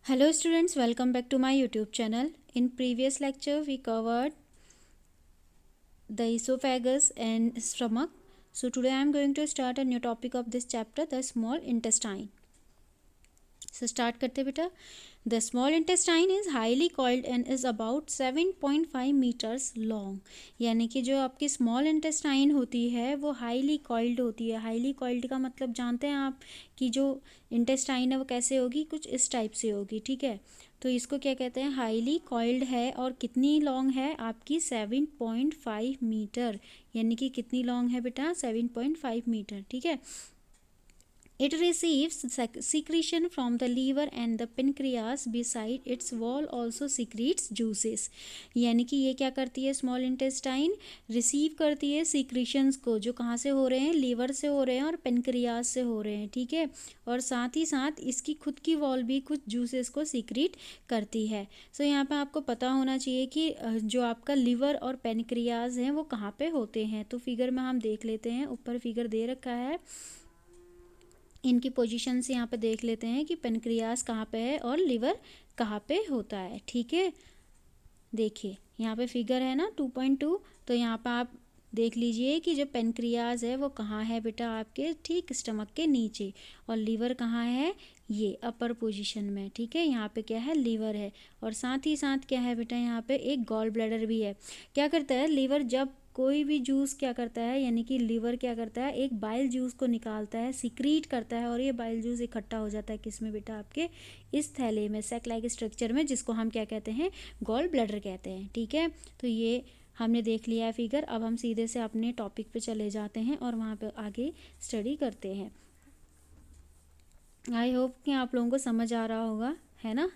Hello students, welcome back to my YouTube channel. In previous lecture we covered the esophagus and stomach. So today I am going to start a new topic of this chapter, the small intestine. So start करते बेटा. The small intestine is highly coiled and is about 7.5 meters long. यानी कि जो आपकी small intestine होती है वो highly coiled होती है. highly coiled का मतलब जानते हैं आप कि जो intestine है वो कैसे होगी, कुछ इस टाइप से होगी. ठीक है, तो इसको क्या कहते हैं, हाईली कॉइल्ड है. और कितनी लॉन्ग है आपकी, 7.5 मीटर. यानी कि कितनी लॉन्ग है बेटा, 7.5 मीटर. ठीक है. It receives secretion from the liver and the pancreas. Beside its wall also secretes juices. यानी कि ये क्या करती है, स्मॉल इंटेस्टाइन रिसीव करती है सीक्रेशंस को, जो कहाँ से हो रहे हैं, लीवर से हो रहे हैं और पेनक्रियाज से हो रहे हैं. ठीक है. और साथ ही साथ इसकी खुद की वॉल भी कुछ जूसेस को सीक्रेट करती है. सो यहाँ पे आपको पता होना चाहिए कि जो आपका लीवर और पेनक्रियाज हैं वो कहाँ पे होते हैं. तो फिगर में हम देख लेते हैं, ऊपर फिगर दे रखा है, इनकी पोजीशन से यहाँ पे देख लेते हैं कि पेनक्रियास कहाँ पे है और लिवर कहाँ पे होता है. ठीक है, देखिए यहाँ पे फिगर है ना 2.2. तो यहाँ पे आप देख लीजिए कि जो पेनक्रियास है वो कहाँ है बेटा, आपके ठीक स्टमक के नीचे. और लीवर कहाँ है, ये अपर पोजीशन में. ठीक है, यहाँ पे क्या है, लीवर है. और साथ ही साथ क्या है बेटा, यहाँ पे एक गॉल ब्लैडर भी है. क्या करता है लीवर, जब कोई भी जूस क्या करता है, यानी कि लीवर क्या करता है, एक बाइल जूस को निकालता है, सीक्रीट करता है. और ये बाइल जूस इकट्ठा हो जाता है किसमें बेटा, आपके इस थैले में, सैक लाइक स्ट्रक्चर में, जिसको हम क्या कहते हैं, गॉल ब्लैडर कहते हैं. ठीक है, तो ये हमने देख लिया है फिगर. अब हम सीधे से अपने टॉपिक पे चले जाते हैं और वहाँ पे आगे स्टडी करते हैं. आई होप कि आप लोगों को समझ आ रहा होगा, है ना.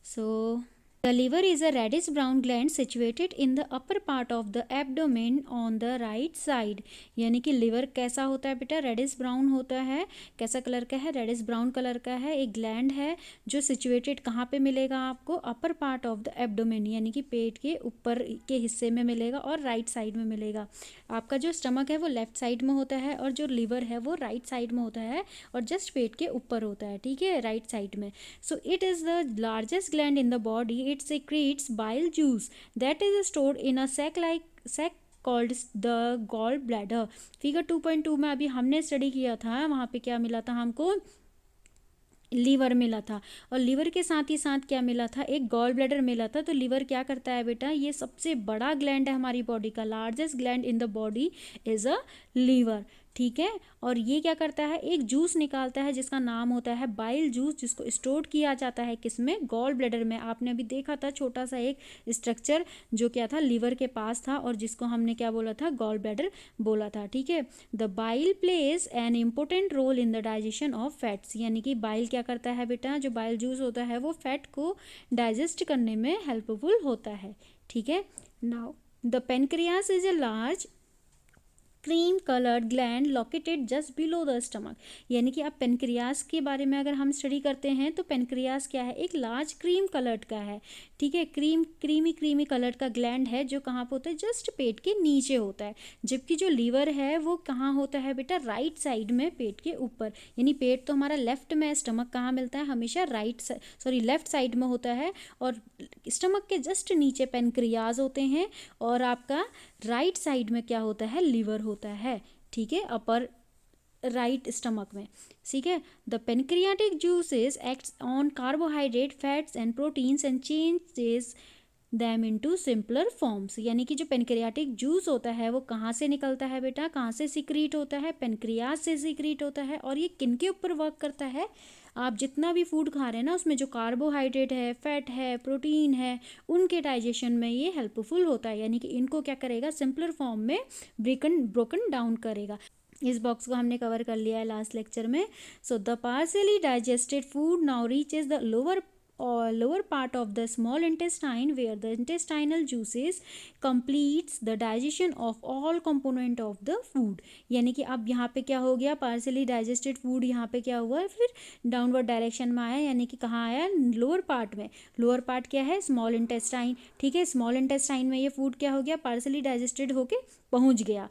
सो the liver is a reddish brown gland situated in the upper part of the abdomen on the right side. यानी कि लिवर कैसा होता है बेटा, रेडिश ब्राउन होता है. कैसा कलर का है, रेडिश ब्राउन कलर का है. एक ग्लैंड है जो सिचुएटेड कहाँ पे मिलेगा आपको, upper part of the abdomen, यानी कि पेट के ऊपर के हिस्से में मिलेगा और राइट साइड में मिलेगा. आपका जो स्टमक है वो लेफ्ट साइड में होता है और जो लिवर है वो राइट साइड में होता है और जस्ट पेट के ऊपर होता है. ठीक है, राइट साइड में. So it is the largest gland in the body. It secretes bile juice that is stored in a sac called the gall bladder. Figure 2.2 में अभी हमने स्टडी किया था, वहाँ पे क्या मिला था हमको, लीवर मिला था. और लीवर के साथ ही साथ क्या मिला था, एक गॉल ब्लैडर मिला था. तो लीवर क्या करता है बेटा, ये सबसे बड़ा ग्लैंड है हमारी बॉडी का, largest gland in the body is a liver. ठीक है, और ये क्या करता है, एक जूस निकालता है जिसका नाम होता है बाइल जूस, जिसको स्टोर किया जाता है किसमें, गॉल ब्लैडर में. आपने अभी देखा था छोटा सा एक स्ट्रक्चर जो क्या था, लीवर के पास था और जिसको हमने क्या बोला था, गॉल ब्लैडर बोला था. ठीक है, the bile plays an important role in the digestion of fats. यानी कि बाइल क्या करता है बेटा, जो बाइल जूस होता है वो फैट को डाइजेस्ट करने में हेल्पफुल होता है. ठीक है, now the pancreas is a large cream coloured gland located just below the stomach. यानी कि अब पेनक्रियास के बारे में अगर हम स्टडी करते हैं तो पेनक्रियास क्या है, एक लार्ज क्रीम कलर्ड का है. ठीक है, क्रीमी कलर्ड का ग्लैंड है जो कहाँ पे होता है, जस्ट पेट के नीचे होता है. जबकि जो लीवर है वो कहाँ होता है बेटा, राइट साइड में, पेट के ऊपर. यानी पेट तो हमारा लेफ्ट में, स्टमक कहाँ मिलता है, हमेशा लेफ्ट साइड में होता है. और स्टमक के जस्ट नीचे पेनक्रियाज होते हैं और आपका राइट साइड में क्या होता है, लीवर होता है. ठीक है, अपर राइट स्टमक में. ठीक है, the pancreatic juices acts on carbohydrate, fats and proteins and changes them into simpler forms. यानी कि जो पेनक्रियाटिक जूस होता है वो कहाँ से निकलता है बेटा, कहाँ से सीक्रेट होता है, पेनक्रियास से सीक्रेट होता है. और ये किन के ऊपर वर्क करता है, आप जितना भी फूड खा रहे हैं ना उसमें जो कार्बोहाइड्रेट है, फैट है, प्रोटीन है, उनके डाइजेशन में ये हेल्पफुल होता है. यानी कि इनको क्या करेगा, सिंपलर फॉर्म में ब्रोकन डाउन करेगा. इस बॉक्स को हमने कवर कर लिया है लास्ट लेक्चर में. So the partially digested food now reaches the lower part of the small intestine where the intestinal juices completes the digestion of all component of the food. यानी कि अब यहाँ पे क्या हो गया, पार्शियली डाइजेस्टेड फूड यहाँ पे क्या हुआ, फिर डाउनवर्ड डायरेक्शन में आया. यानी कि कहाँ आया, लोअर पार्ट में. लोअर पार्ट क्या है, स्मॉल इंटेस्टाइन. ठीक है, स्मॉल इंटेस्टाइन में ये फूड क्या हो गया, पार्शियली डाइजेस्टेड होके पहुँच गया.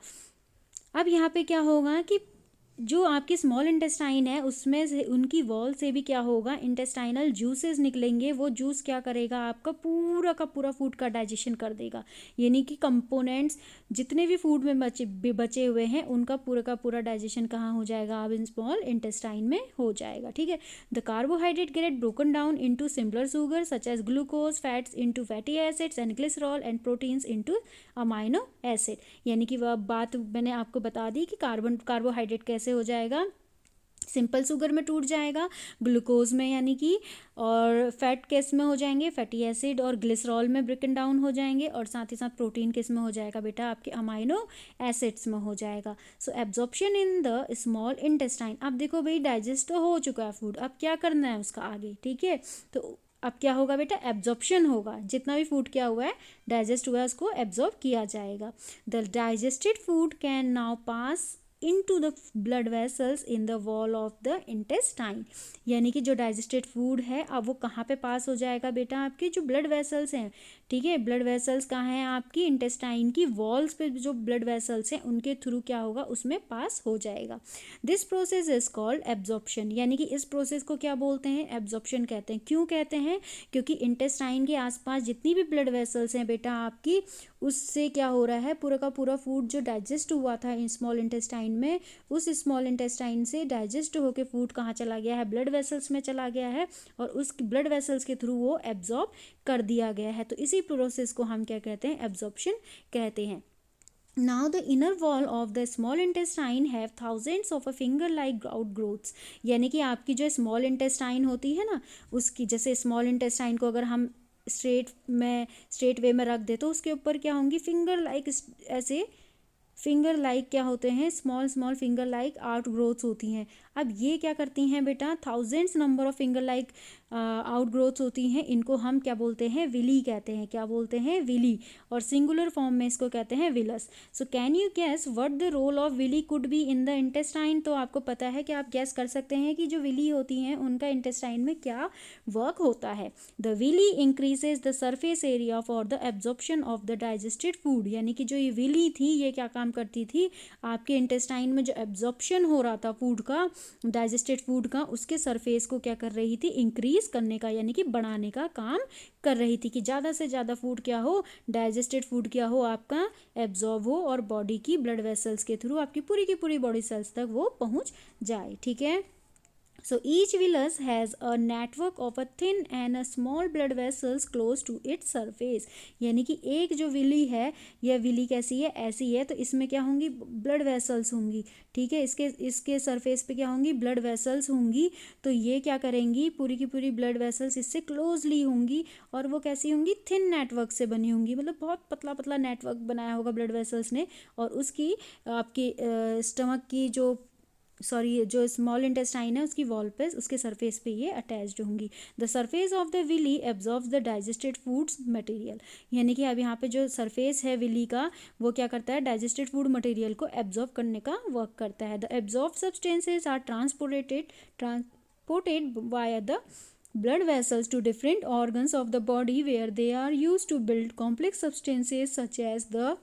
अब यहाँ पे क्या होगा कि जो आपकी स्मॉल इंटेस्टाइन है उसमें से उनकी वॉल से भी क्या होगा, इंटेस्टाइनल जूसेस निकलेंगे। वो जूस क्या करेगा, आपका पूरा का पूरा फूड का डाइजेशन कर देगा, यानी कि कंपोनेंट्स जितने भी फूड में बचे हुए हैं उनका पूरा का पूरा डाइजेशन कहाँ हो जाएगा, अब इन स्मॉल इंटेस्टाइन में हो जाएगा। ठीक है, the carbohydrate get broken down into simpler sugar such as glucose, fats into fatty acids and glycerol and proteins into amino acid. यानी कि वह बात मैंने आपको बता दी कि कार्बोहाइड्रेट कैसे हो जाएगा, सिंपल शुगर में टूट जाएगा, ग्लूकोज में यानी कि, और फैट किस में हो जाएंगे, फैटी एसिड और ग्लिसरॉल में ब्रेकन डाउन हो जाएंगे, और साथ ही साथ प्रोटीन किस में हो जाएगा बेटा, आपके अमाइनो एसिड्स में हो जाएगा। So absorption in the small intestine. अब देखो भाई डाइजेस्ट तो हो चुका है फूड, अब क्या करना है उसका आगे, ठीक है। तो अब क्या होगा बेटा, एब्जॉर्प्शन होगा, जितना भी फूड क्या हुआ है डाइजेस्ट हुआ है उसको एब्जॉर्ब किया जाएगा। The digested food can now pass into the blood vessels in the wall of the intestine। यानी कि जो डाइजेस्टेड फूड है अब वो कहाँ पे पास हो जाएगा बेटा, आपके जो ब्लड वेसल्स हैं, ठीक है, ब्लड वेसल्स कहाँ हैं आपकी, इंटेस्टाइन की वॉल्स पे जो ब्लड वेसल्स हैं उनके थ्रू क्या होगा, उसमें पास हो जाएगा। This process is called absorption. यानी कि इस प्रोसेस को क्या बोलते हैं, एब्जॉर्प्शन कहते हैं। क्यों कहते हैं, क्योंकि इंटेस्टाइन के आसपास जितनी भी ब्लड वेसल्स हैं बेटा आपकी, उससे क्या हो रहा है, पूरा का पूरा फूड जो डाइजेस्ट हुआ था इन स्मॉल इंटेस्टाइन में, उस स्मॉल इंटेस्टाइन से डाइजेस्ट होकर फूड कहाँ चला गया है, ब्लड वेसल्स में चला गया है, और उस ब्लड वेसल्स के थ्रू वो एब्जॉर्ब कर दिया गया है। तो इसी प्रोसेस को हम क्या कहते हैं, एब्जॉर्प्शन कहते हैं। Now the inner wall of the small intestine have thousands of a finger-like outgrowths। यानी कि आपकी जो स्मॉल इंटेस्टाइन होती है ना, उसकी जैसे स्मॉल इंटेस्टाइन को अगर हम स्ट्रेट वे में रख दे तो उसके ऊपर क्या होंगी, फिंगर लाइक, ऐसे फिंगर लाइक क्या होते हैं, small finger like out growths होती हैं। अब ये क्या करती हैं बेटा, thousands number of finger like out growths होती हैं, इनको हम क्या बोलते हैं, विली कहते हैं। क्या बोलते हैं, विली, और सिंगुलर फॉर्म में इसको कहते हैं villus. So can you guess what the role of villi could be in the intestine. तो आपको पता है कि आप गैस कर सकते हैं कि जो विली होती हैं उनका इंटेस्टाइन में क्या वर्क होता है। The villi increases the surface area for the absorption of the digested food. यानी कि जो ये विली थी ये क्या काम करती थी, आपके इंटेस्टाइन में जो एब्जॉर्प्शन हो रहा था फूड का, डाइजेस्टेड फूड का, उसके सरफेस को क्या कर रही थी, इंक्रीज करने का यानी कि बढ़ाने का काम कर रही थी, कि ज़्यादा से ज़्यादा फूड क्या हो, डाइजेस्टेड फूड क्या हो, आपका एब्जॉर्ब हो और बॉडी की ब्लड वेसल्स के थ्रू आपकी पूरी की पूरी बॉडी सेल्स तक वो पहुंच जाए। ठीक है, so each villus has a network of a thin and a small blood vessels close to its surface। यानी कि एक जो विली है, यह विली कैसी है, ऐसी है, तो इसमें क्या होंगी, ब्लड वेसल्स होंगी। ठीक है, इसके सरफेस पे क्या होंगी, ब्लड वेसल्स होंगी। तो ये क्या करेंगी, पूरी की पूरी ब्लड वेसल्स इससे क्लोजली होंगी, और वो कैसी होंगी, थिन नेटवर्क से बनी होंगी, मतलब बहुत पतला पतला नेटवर्क बनाया होगा ब्लड वेसल्स ने, और उसकी आपकी स्टमक की जो स्मॉल इंटेस्टाइन है उसकी वॉल पे, उसके सरफेस पे ये अटैच्ड होंगी। The surface of the villi absorbs the digested foods material. यानी कि अब यहाँ पे जो सरफेस है विली का, वो क्या करता है, डाइजेस्टेड फूड मटेरियल को एब्जॉर्ब करने का वर्क करता है। The absorb substances are transported via the blood vessels to different organs of the body where they are used to build complex substances such as the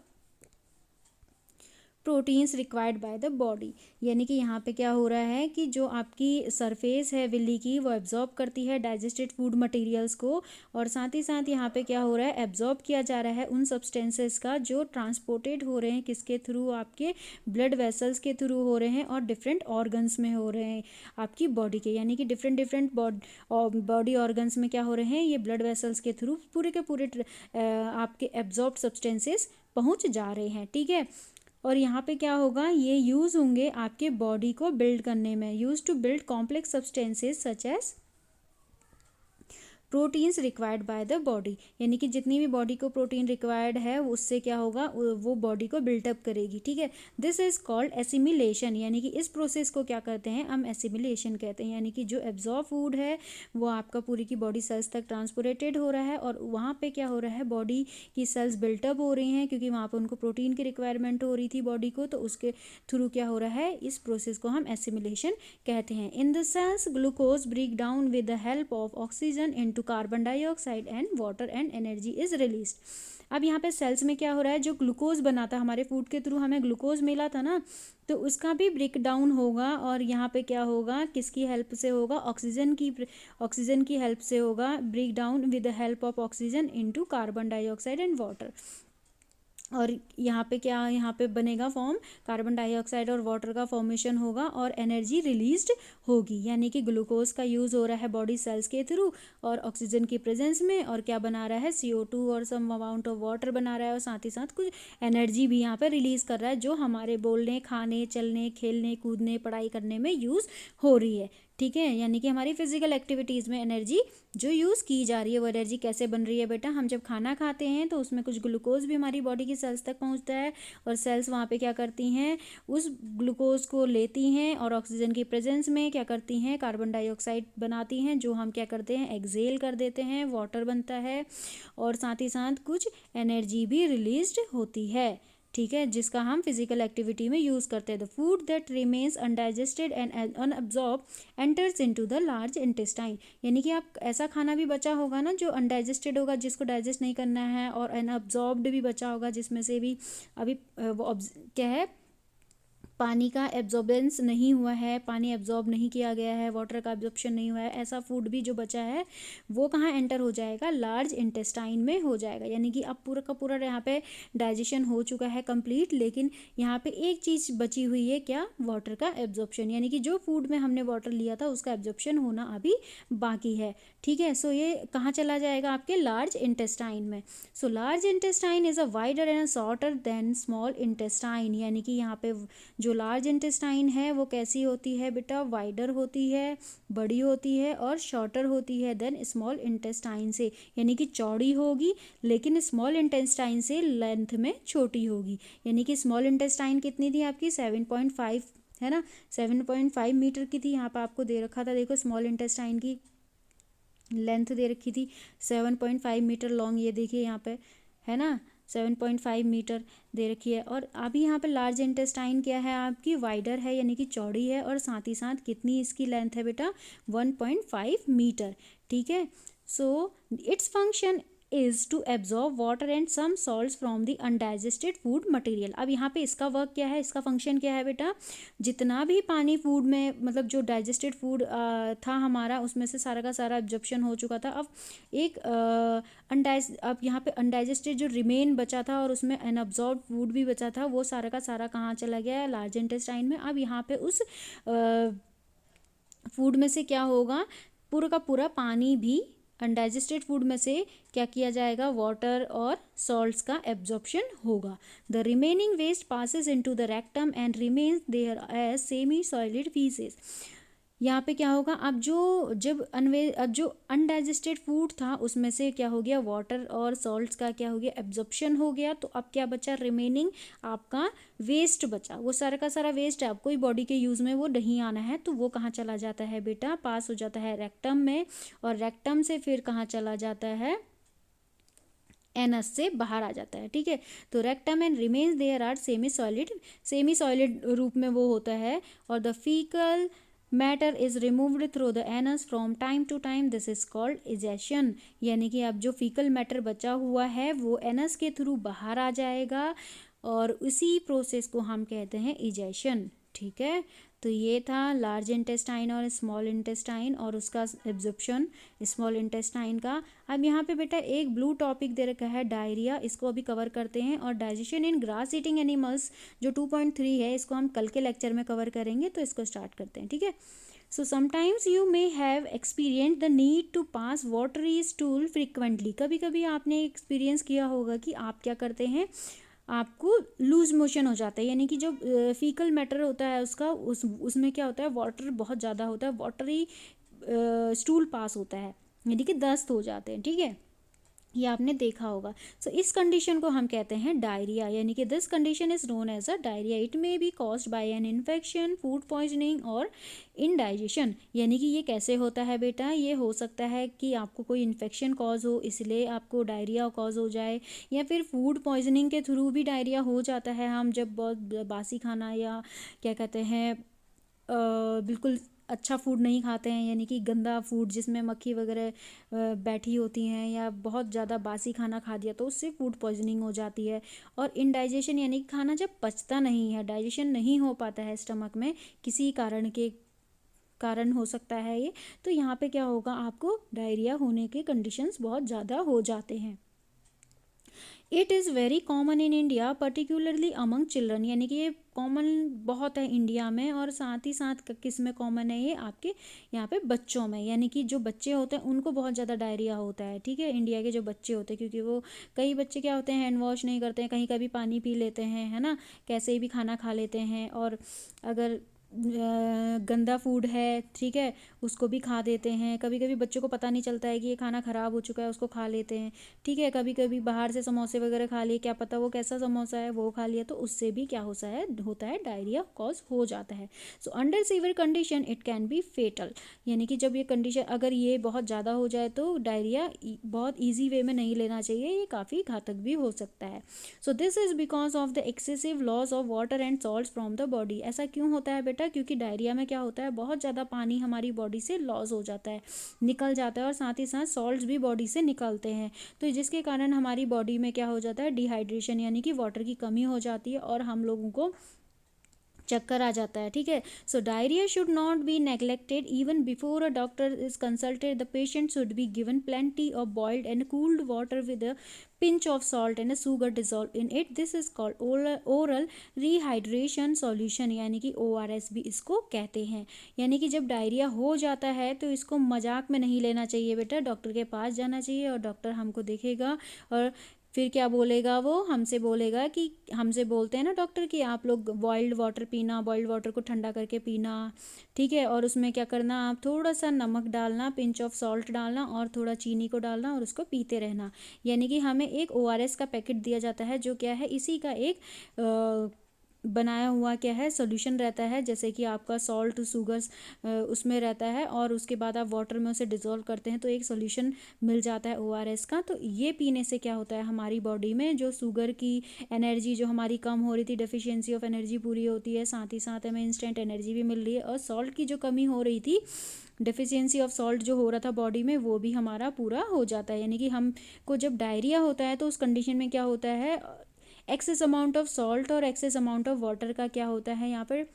proteins required by the body. यानी कि यहाँ पे क्या हो रहा है कि जो आपकी सरफेस है विली की, वो एब्जॉर्ब करती है डाइजेस्टेड फूड मटेरियल्स को, और साथ ही साथ यहाँ पे क्या हो रहा है, एब्जॉर्ब किया जा रहा है उन सब्सटेंसेस का जो ट्रांसपोर्टेड हो रहे हैं, किसके थ्रू, आपके ब्लड वेसल्स के थ्रू हो रहे हैं, और डिफरेंट ऑर्गन्स में हो रहे हैं आपकी बॉडी के। यानी कि डिफरेंट बॉडी ऑर्गन्स में क्या हो रहे हैं, ये ब्लड वेसल्स के थ्रू पूरे के पूरे आपके एब्जॉर्ब सब्सटेंसेस पहुँच जा रहे हैं। ठीक है, और यहाँ पे क्या होगा, ये यूज़ होंगे आपके बॉडी को बिल्ड करने में, use to build complex substances such as proteins required by the body. यानी कि जितनी भी बॉडी को प्रोटीन रिक्वायर्ड है उससे क्या होगा, वो बॉडी को बिल्टअप करेगी। ठीक है, दिस इज कॉल्ड एसिमिलेशन। यानी कि इस प्रोसेस को क्या कहते हैं, हम एसिमिलेशन कहते हैं। यानी कि जो एब्जॉर्ब फूड है वो आपका पूरी की बॉडी सेल्स तक ट्रांसपोर्टेड हो रहा है, और वहाँ पे क्या हो रहा है, बॉडी की सेल्स बिल्टअप हो रही हैं, क्योंकि वहाँ पर उनको प्रोटीन की रिक्वायरमेंट हो रही थी बॉडी को, तो उसके थ्रू क्या हो रहा है, इस प्रोसेस को हम एसिमिलेशन कहते हैं। In the cells glucose break down with the help of oxygen into carbon dioxide and water and energy is released. अब यहाँ पे सेल्स में क्या हो रहा है, जो ग्लूकोज बना था हमारे फूड के थ्रू, हमें ग्लूकोज मिला था ना, तो उसका भी ब्रेक डाउन होगा और यहाँ पे क्या होगा, किसकी हेल्प से होगा, ऑक्सीजन की हेल्प से होगा, break down with the help of oxygen into carbon dioxide and water. और यहाँ पे क्या, यहाँ पे बनेगा फॉर्म, कार्बन डाइऑक्साइड और वाटर का फॉर्मेशन होगा और एनर्जी रिलीज्ड होगी, यानी कि ग्लूकोज का यूज़ हो रहा है बॉडी सेल्स के थ्रू और ऑक्सीजन की प्रेजेंस में, और क्या बना रहा है, CO2 और सम अमाउंट ऑफ वाटर बना रहा है, और साथ ही साथ कुछ एनर्जी भी यहाँ पे रिलीज़ कर रहा है, जो हमारे बोलने, खाने, चलने, खेलने, कूदने, पढ़ाई करने में यूज़ हो रही है। ठीक है, यानी कि हमारी फिजिकल एक्टिविटीज़ में एनर्जी जो यूज़ की जा रही है, वो एनर्जी कैसे बन रही है बेटा, हम जब खाना खाते हैं तो उसमें कुछ ग्लूकोज भी हमारी बॉडी की सेल्स तक पहुंचता है, और सेल्स वहाँ पे क्या करती हैं, उस ग्लूकोज को लेती हैं और ऑक्सीजन की प्रेजेंस में क्या करती हैं, कार्बन डाइऑक्साइड बनाती हैं, जो हम क्या करते हैं, एक्सेल कर देते हैं, वाटर बनता है, और साथ ही साथ कुछ एनर्जी भी रिलीज्ड होती है। ठीक है, जिसका हम फिजिकल एक्टिविटी में यूज़ करते हैं। The food that remains undigested and unabsorbed enters into the large intestine, यानी कि आप ऐसा खाना भी बचा होगा ना जो अनडाइजेस्टेड होगा, जिसको डाइजेस्ट नहीं करना है, और अनअब्जॉर्ब्ड भी बचा होगा, जिसमें से भी अभी क्या है, पानी का एब्जॉर्बेंस नहीं हुआ है, पानी एब्जॉर्ब नहीं किया गया है, वाटर का एब्जॉर्प्शन नहीं हुआ है, ऐसा फूड भी जो बचा है वो कहाँ एंटर हो जाएगा, लार्ज इंटेस्टाइन में हो जाएगा। यानी कि अब पूरा का पूरा यहाँ पे डाइजेशन हो चुका है कंप्लीट, लेकिन यहाँ पे एक चीज़ बची हुई है, क्या, वाटर का एब्जॉर्प्शन, यानी कि जो फूड में हमने वाटर लिया था उसका एब्जॉर्प्शन होना अभी बाकी है। ठीक है, सो ये कहाँ चला जाएगा, आपके लार्ज इंटेस्टाइन में। So large intestine is a wider and shorter than small intestine, यानी कि यहाँ पे जो लार्ज इंटेस्टाइन है वो कैसी होती है बेटा, वाइडर होती है, बड़ी होती है, और शॉर्टर होती है देन स्मॉल इंटेस्टाइन से, यानी कि चौड़ी होगी, लेकिन स्मॉल इंटेस्टाइन से लेंथ में छोटी होगी। यानी कि स्मॉल इंटेस्टाइन कितनी थी आपकी, 7.5 है ना, 7.5 मीटर की थी, यहाँ पर आपको दे रखा था, देखो स्मॉल इंटेस्टाइन की लेंथ दे रखी थी 7.5 मीटर लॉन्ग, ये देखिए यहाँ पे है ना, 7.5 मीटर दे रखी है। और अभी यहाँ पे लार्ज इंटेस्टाइन क्या है आपकी, वाइडर है, यानी कि चौड़ी है, और साथ ही साथ कितनी इसकी लेंथ है बेटा, 1.5 मीटर। ठीक है, so its function is to absorb water and some salts from the undigested food material. अब यहाँ पे इसका वर्क क्या है, इसका फंक्शन क्या है बेटा, जितना भी पानी फूड में, मतलब जो डाइजेस्टेड फूड था हमारा, उसमें से सारा का सारा एब्जॉर्प्शन हो चुका था। अब एक अब यहाँ पे अनडाइजेस्टेड जो रिमेन बचा था और उसमें अनअब्जॉर्ब फूड भी बचा था, वो सारा का सारा कहाँ चला गया है, लार्ज इंटेस्टाइन में। अब यहाँ पे उस फूड में से क्या होगा, पूरा का पूरा पानी भी अनडाइजेस्टेड फूड में से क्या किया जाएगा, वाटर और सॉल्ट्स का एब्जॉर्प्शन होगा। The remaining waste passes into the rectum and remains there as semi solid faeces. यहाँ पे क्या होगा, अब जो अनडाइजेस्टेड फूड था उसमें से क्या हो गया, वाटर और सॉल्ट्स का क्या हो गया, एब्जॉर्प्शन हो गया। तो अब क्या बचा, रिमेनिंग आपका वेस्ट बचा, वो सारा का सारा वेस्ट है, आपको बॉडी के यूज़ में वो नहीं आना है, तो वो कहाँ चला जाता है बेटा, पास हो जाता है रेक्टम में, और रेक्टम से फिर कहाँ चला जाता है, एनस से बाहर आ जाता है। ठीक है, तो rectum and remains there are semi solid रूप में वो होता है, और the faecal matter is removed through the anus from time to time, this is called egestion. यानी कि अब जो फीकल मैटर बचा हुआ है वो एनस के थ्रू बाहर आ जाएगा, और उसी प्रोसेस को हम कहते हैं इजेशन। ठीक है, तो ये था लार्ज इंटेस्टाइन और स्मॉल इंटेस्टाइन और उसका एब्जॉर्प्शन स्मॉल इंटेस्टाइन का। अब यहाँ पे बेटा एक ब्लू टॉपिक दे रखा है, डायरिया, इसको अभी कवर करते हैं। और डाइजेशन इन ग्रास ईटिंग एनिमल्स जो 2.3 है, इसको हम कल के लेक्चर में कवर करेंगे, तो इसको स्टार्ट करते हैं। ठीक है, so sometimes you may have experience the need to pass watery stool frequently. कभी कभी आपने एक्सपीरियंस किया होगा कि आप क्या करते हैं, आपको लूज मोशन हो जाता है, यानी कि जो फीकल मैटर होता है उसका उसमें क्या होता है, वाटर बहुत ज़्यादा होता है, वाटरी स्टूल पास होता है, यानी कि दस्त हो जाते हैं। ठीक है, ये आपने देखा होगा। सो इस कंडीशन को हम कहते हैं डायरिया, यानी कि this condition is known as a diarrhoea. It may be caused by an infection, food poisoning और इनडाइजेशन। यानी कि ये कैसे होता है बेटा, ये हो सकता है कि आपको कोई इन्फेक्शन कॉज हो, इसलिए आपको डायरिया कॉज हो जाए, या फिर फूड पॉइजनिंग के थ्रू भी डायरिया हो जाता है। हम जब बहुत बासी खाना या क्या कहते हैं बिल्कुल अच्छा फूड नहीं खाते हैं, यानी कि गंदा फूड जिसमें मक्खी वगैरह बैठी होती हैं, या बहुत ज़्यादा बासी खाना खा दिया तो उससे फूड पॉइजनिंग हो जाती है। और इनडाइजेशन यानी कि खाना जब पचता नहीं है, डाइजेशन नहीं हो पाता है स्टमक में, किसी कारण हो सकता है ये, तो यहाँ पे क्या होगा, आपको डायरिया होने के कंडीशंस बहुत ज़्यादा हो जाते हैं। It is very common in India particularly among children, यानी कि ये कॉमन बहुत है इंडिया में, और साथ ही साथ किस में कॉमन है ये, आपके यहाँ पे बच्चों में, यानी कि जो बच्चे होते हैं उनको बहुत ज़्यादा डायरिया होता है। ठीक है, इंडिया के जो बच्चे होते हैं, क्योंकि वो कई बच्चे क्या होते हैं, हैंड वॉश नहीं करते हैं, कहीं का भी पानी पी लेते हैं, है ना, कैसे भी खाना खा लेते हैं, और अगर गंदा फूड है, ठीक है, उसको भी खा देते हैं। कभी कभी बच्चों को पता नहीं चलता है कि ये खाना ख़राब हो चुका है, उसको खा लेते हैं। ठीक है, कभी कभी बाहर से समोसे वगैरह खा लिए, क्या पता वो कैसा समोसा है, वो खा लिया, तो उससे भी क्या होता है डायरिया कॉज हो जाता है। So under severe condition it can be fatal, यानी कि जब ये कंडीशन अगर ये बहुत ज़्यादा हो जाए तो डायरिया बहुत ईजी वे में नहीं लेना चाहिए, ये काफ़ी घातक भी हो सकता है। So this is because of the excessive loss of water and salt from the body. ऐसा क्यों होता है बेटा, क्योंकि डायरिया में क्या होता है, बहुत ज़्यादा पानी हमारी बॉडी से लॉस हो जाता है, निकल जाता है, और साथ ही साथ सॉल्ट्स भी बॉडी से निकलते हैं, तो जिसके कारण हमारी बॉडी में क्या हो जाता है, डिहाइड्रेशन यानी कि वाटर की कमी हो जाती है, और हम लोगों को चक्कर आ जाता है। ठीक है, so diarrhoea should not be neglected even before a doctor is consulted. The patient should be given plenty of boiled and cooled water with a pinch of salt and a sugar dissolved in it. This is called oral rehydration solution, यानी कि ORS भी इसको कहते हैं। यानी कि जब diarrhoea हो जाता है तो इसको मजाक में नहीं लेना चाहिए बेटा, डॉक्टर के पास जाना चाहिए, और डॉक्टर हमको देखेगा और फिर क्या बोलेगा, वो हमसे बोलेगा कि हमसे बोलते हैं ना डॉक्टर कि आप लोग बॉइल्ड वाटर पीना, बॉइल्ड वाटर को ठंडा करके पीना। ठीक है, और उसमें क्या करना, आप थोड़ा सा नमक डालना, पिंच ऑफ सॉल्ट डालना, और थोड़ा चीनी को डालना, और उसको पीते रहना। यानी कि हमें एक ORS का पैकेट दिया जाता है, जो क्या है, इसी का एक बनाया हुआ क्या है, सोल्यूशन रहता है, जैसे कि आपका सॉल्ट शुगर्स उसमें रहता है, और उसके बाद आप वाटर में उसे डिज़ोल्व करते हैं तो एक सोल्यूशन मिल जाता है ORS का। तो ये पीने से क्या होता है, हमारी बॉडी में जो शुगर की एनर्जी जो हमारी कम हो रही थी, डेफिशिएंसी ऑफ एनर्जी पूरी होती है, साथ ही साथ हमें इंस्टेंट एनर्जी भी मिल रही है, और सॉल्ट की जो कमी हो रही थी, डेफिशिएंसी ऑफ सॉल्ट जो हो रहा था बॉडी में, वो भी हमारा पूरा हो जाता है। यानी कि हमको जब डायरिया होता है तो उस कंडीशन में क्या होता है, एक्सेस अमाउंट ऑफ सॉल्ट और एक्सेस अमाउंट ऑफ वाटर का क्या होता है, यहाँ पर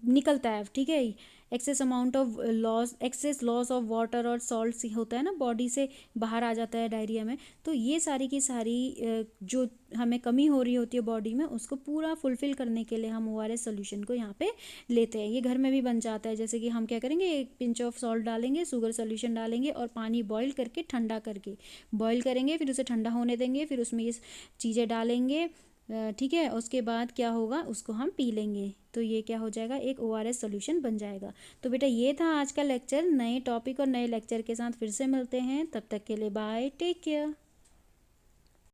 निकलता है। ठीक है, excess amount of excess loss of water और सॉल्ट से होता है ना, बॉडी से बाहर आ जाता है डायरिया में। तो ये सारी की सारी जो हमें कमी हो रही होती है बॉडी में, उसको पूरा फुलफिल करने के लिए हम ORS सोल्यूशन को यहाँ पे लेते हैं। ये घर में भी बन जाता है, जैसे कि हम क्या करेंगे, एक पिंच ऑफ सॉल्ट डालेंगे, शुगर सोल्यूशन डालेंगे, और पानी बॉईल करके ठंडा करके बॉईल करेंगे, फिर उसे ठंडा होने देंगे, फिर उसमें ये चीज़ें डालेंगे। ठीक है, उसके बाद क्या होगा, उसको हम पी लेंगे, तो ये क्या हो जाएगा, एक ORS सोल्यूशन बन जाएगा। तो बेटा ये था आज का लेक्चर। नए टॉपिक और नए लेक्चर के साथ फिर से मिलते हैं, तब तक के लिए बाय, टेक केयर।